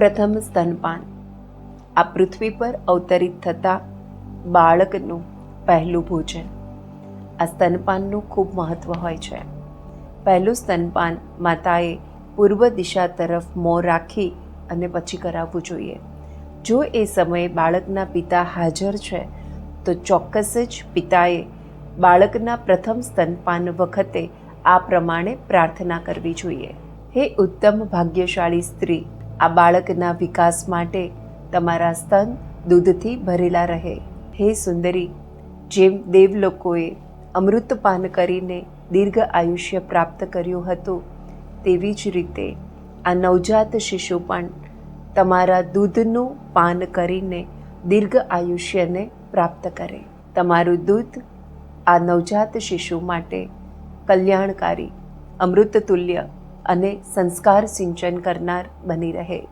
પ્રથમ સ્તનપાન આ પૃથ્વી પર અવતરિત થતા બાળકનું પહેલું ભોજન. આ સ્તનપાનનું ખૂબ મહત્ત્વ હોય છે. પહેલું સ્તનપાન માતાએ પૂર્વ દિશા તરફ મોં રાખી અને પછી કરાવવું જોઈએ. જો એ સમયે બાળકના પિતા હાજર છે તો ચોક્કસ જ પિતાએ બાળકના પ્રથમ સ્તનપાન વખતે આ પ્રમાણે પ્રાર્થના કરવી જોઈએ. હે ઉત્તમ ભાગ્યશાળી સ્ત્રી, આ બાળકના વિકાસ માટે તમારા સ્તન દૂધથી ભરેલા રહે. હે સુંદરી, જેમ દેવલોકોએ અમૃતપાન કરીને દીર્ઘ આયુષ્ય પ્રાપ્ત કર્યું હતું, તેવી જ રીતે આ નવજાત શિશુ પણ તમારા દૂધનું પાન કરીને દીર્ઘ આયુષ્યને પ્રાપ્ત કરે. તમારું દૂધ આ નવજાત શિશુ માટે કલ્યાણકારી, અમૃતતુલ્ય અને સંસ્કાર સિંચન કરનાર બની રહે.